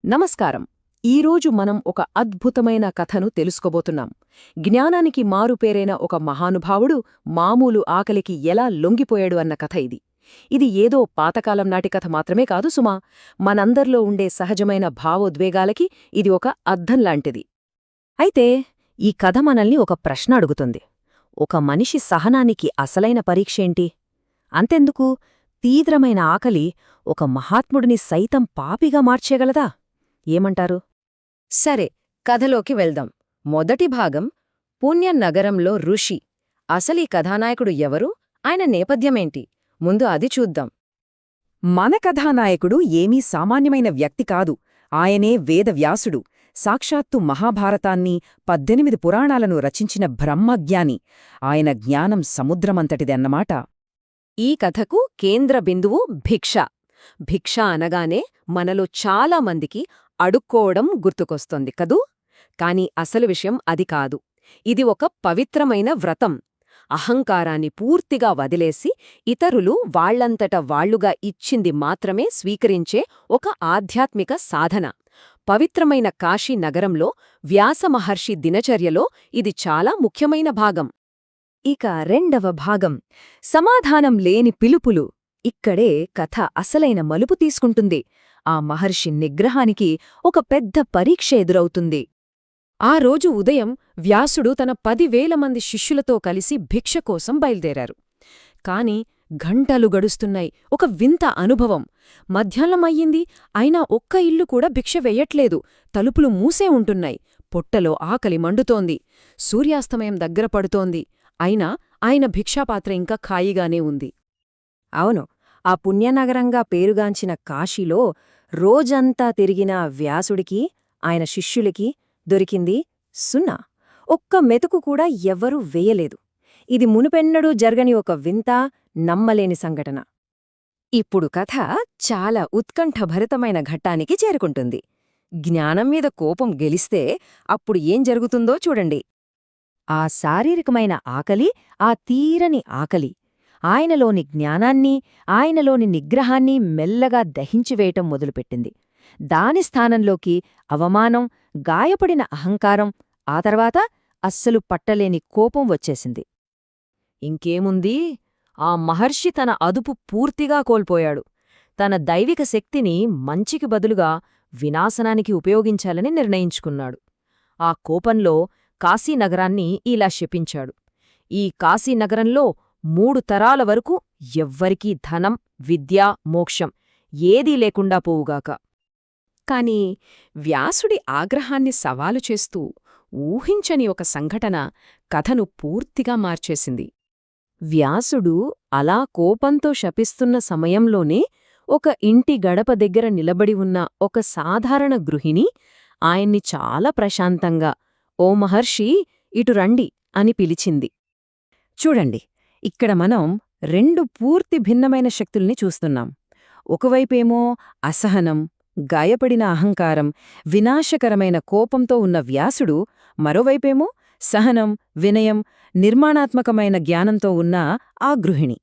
నమస్కారం. ఈరోజు మనం ఒక అద్భుతమైన కథను తెలుసుకోబోతున్నాం. జ్ఞానానికి మారుపేరైన ఒక మహానుభావుడు మామూలు ఆకలికి ఎలా లొంగిపోయాడు అన్న కథ ఇది. ఇది ఏదో పాతకాలం నాటి కథ మాత్రమే కాదు సుమా. మనందర్లో ఉండే సహజమైన భావోద్వేగాలకి ఇది ఒక అద్దంలాంటిది. అయితే ఈ కథ మనల్ని ఒక ప్రశ్న అడుగుతుంది. ఒక మనిషి సహనానికి అసలైన పరీక్షేంటి? అంతెందుకు, తీవ్రమైన ఆకలి ఒక మహాత్ముడిని సైతం పాపిగా మార్చేయగలదా? ఏమంటారు? సరే, కథలోకి వెళ్దాం. మొదటి భాగం, పుణ్యనగరంలో ఋషి. అసలీ కథానాయకుడు ఎవరు? ఆయన నేపథ్యమేంటి? ముందు అది చూద్దాం. మన కథానాయకుడు ఏమీ సామాన్యమైన వ్యక్తి కాదు. ఆయనే వేదవ్యాసుడు, సాక్షాత్తు మహాభారతాన్ని 18 పురాణాలను రచించిన బ్రహ్మజ్ఞాని. ఆయన జ్ఞానం సముద్రమంతటిదన్నమాట. ఈ కథకు కేంద్ర బిందువు భిక్ష. భిక్ష అనగానే మనలో చాలామందికి అడుక్కోవడం గుర్తుకొస్తోంది కదూ? కాని అసలు విషయం అది కాదు. ఇది ఒక పవిత్రమైన వ్రతం. అహంకారాన్ని పూర్తిగా వదిలేసి ఇతరులు వాళ్లంతట వాళ్లుగా ఇచ్చింది మాత్రమే స్వీకరించే ఒక ఆధ్యాత్మిక సాధన. పవిత్రమైన కాశీ నగరంలో వ్యాసమహర్షి దినచర్యలో ఇది చాలా ముఖ్యమైన భాగం. ఇక రెండవ భాగం, సమాధానం లేని పిలుపులు. ఇక్కడే కథ అసలైన మలుపు తీసుకుంటుంది. ఆ మహర్షి నిగ్రహానికి ఒక పెద్ద పరీక్ష ఎదురవుతుంది. ఆ రోజు ఉదయం వ్యాసుడు తన 10,000 మంది శిష్యులతో కలిసి భిక్ష కోసం బయల్దేరారు. కాని గంటలు గడుస్తున్నాయి. ఒక వింత అనుభవం. మధ్యాహ్నమయ్యింది, అయినా ఒక్క ఇల్లు కూడా భిక్ష వెయ్యట్లేదు. తలుపులు మూసే ఉంటున్నాయి. పొట్టలో ఆకలి మండుతోంది. సూర్యాస్తమయం దగ్గర పడుతోంది. అయినా ఆయన భిక్షాపాత్ర ఇంకా ఖాళీగానే ఉంది. అవును, ఆ పుణ్యనగరంగా పేరుగాంచిన కాశీలో రోజంతా తిరిగిన వ్యాసుడికి, ఆయన శిష్యులకి దొరికింది సున్నా. ఒక్క మెతుకు కూడా ఎవ్వరూ వేయలేదు. ఇది మునుపెన్నడూ జరగని ఒక వింత, నమ్మలేని సంఘటన. ఇప్పుడు కథ చాలా ఉత్కంఠభరితమైన ఘట్టానికి చేరుకుంటుంది. జ్ఞానం మీద కోపం గెలిస్తే అప్పుడు ఏం జరుగుతుందో చూడండి. ఆ శారీరకమైన ఆకలి, ఆ తీరని ఆకలి ఆయనలోని జ్ఞానాన్ని, ఆయనలోని నిగ్రహాన్ని మెల్లగా దహించివేయటం మొదలుపెట్టింది. దాని స్థానంలోకి అవమానం, గాయపడిన అహంకారం, ఆ తర్వాత అస్సలు పట్టలేని కోపం వచ్చేసింది. ఇంకేముంది, ఆ మహర్షి తన అదుపు పూర్తిగా కోల్పోయాడు. తన దైవిక శక్తిని మంచికి బదులుగా వినాశనానికి ఉపయోగించాలని నిర్ణయించుకున్నాడు. ఆ కోపంలో కాశీనగరాన్ని ఇలా శపించాడు. ఈ కాశీనగరంలో 3 తరాల వరకు ఎవ్వరికీ ధనం, విద్య, మోక్షం ఏదీ లేకుండా పోవుగాక. కాని వ్యాసుడి ఆగ్రహాన్ని సవాలు చేస్తూ ఊహించని ఒక సంఘటన కథను పూర్తిగా మార్చేసింది. వ్యాసుడు అలా కోపంతో శపిస్తున్న సమయంలోనే ఒక ఇంటి గడప దగ్గర నిలబడి ఉన్న ఒక సాధారణ గృహిణి ఆయన్ని చాలా ప్రశాంతంగా, "ఓ మహర్షి, ఇటు రండి" అని పిలిచింది. చూడండి, ఇక్కడ మనం 2 పూర్తి భిన్నమైన శక్తుల్ని చూస్తున్నాం. ఒకవైపేమో అసహనం, గాయపడిన అహంకారం, వినాశకరమైన కోపంతో ఉన్న వ్యాసుడు, మరోవైపేమో సహనం, వినయం, నిర్మాణాత్మకమైన జ్ఞానంతో ఉన్న ఆ గృహిణి.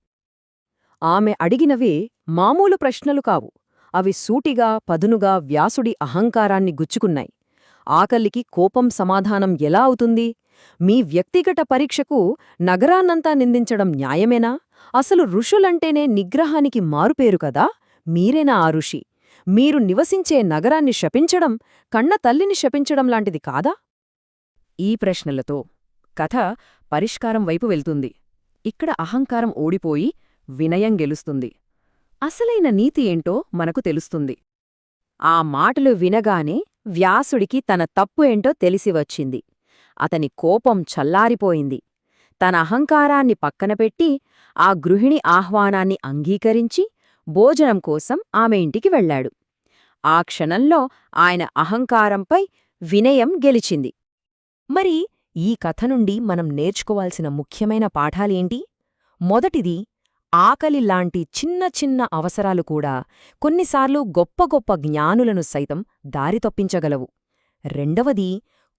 ఆమె అడిగినవి మామూలు ప్రశ్నలు కావు. అవి సూటిగా, పదునుగా వ్యాసుడి అహంకారాన్ని గుచ్చుకున్నాయి. ఆకలికి కోపం సమాధానం ఎలా అవుతుంది? మీ వ్యక్తిగత పరీక్షకు నగరాన్నంతా నిందించడం న్యాయమేనా? అసలు ఋషులంటేనే నిగ్రహానికి మారుపేరు కదా? మీరేనా ఆ ఋషి? మీరు నివసించే నగరాన్ని శపించడం కన్న తల్లిని శపించడం లాంటిది కాదా? ఈ ప్రశ్నలతో కథ పరిష్కారం వైపు వెళ్తుంది. ఇక్కడ అహంకారం ఓడిపోయి వినయం గెలుస్తుంది. అసలైన నీతి ఏంటో మనకు తెలుస్తుంది. ఆ మాటలు వినగానే వ్యాసుడికి తన తప్పు ఏంటో తెలిసివచ్చింది. అతని కోపం చల్లారిపోయింది. తన అహంకారాన్ని పక్కనపెట్టి ఆ గృహిణి ఆహ్వానాన్ని అంగీకరించి భోజనం కోసం ఆమె ఇంటికి వెళ్లాడు. ఆ క్షణంలో ఆయన అహంకారంపై వినయం గెలిచింది. మరి ఈ కథ నుండి మనం నేర్చుకోవాల్సిన ముఖ్యమైన పాఠాలేంటి? మొదటిది, ఆకలి లాంటి చిన్న చిన్న అవసరాలు కూడా కొన్నిసార్లు గొప్ప గొప్ప జ్ఞానులను సైతం దారితప్పించగలవు. రెండవది,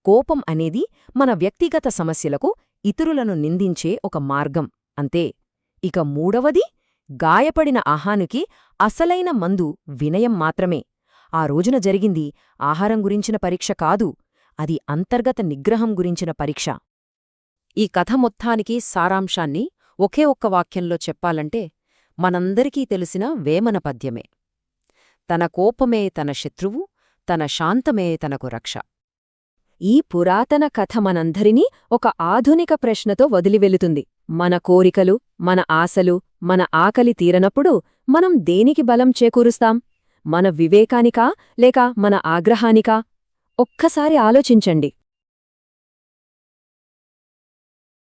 కోపం అనేది మన వ్యక్తిగత సమస్యలకు ఇతరులను నిందించే ఒక మార్గం అంతే. ఇక మూడవది, గాయపడిన అహానికి అసలైన మందు వినయం మాత్రమే. ఆ రోజున జరిగింది ఆహారం గురించిన పరీక్ష కాదు, అది అంతర్గత నిగ్రహం గురించిన పరీక్ష. ఈ కథ మొత్తానికి సారాంశాన్ని ఒకే ఒక్క వాక్యంలో చెప్పాలంటే మనందరికీ తెలిసిన వేమన పద్యమే. తన కోపమే తన శత్రువు, తన శాంతమే తనకు రక్ష. ఈ పురాతన కథ మనందరినీ ఒక ఆధునిక ప్రశ్నతో వదిలివెళుతుంది. మన కోరికలు, మన ఆశలు, మన ఆకలి తీరనప్పుడు మనం దేనికి బలం చేకూరుస్తాం? మన వివేకానికా లేక మన ఆగ్రహానికా? ఒక్కసారి ఆలోచించండి.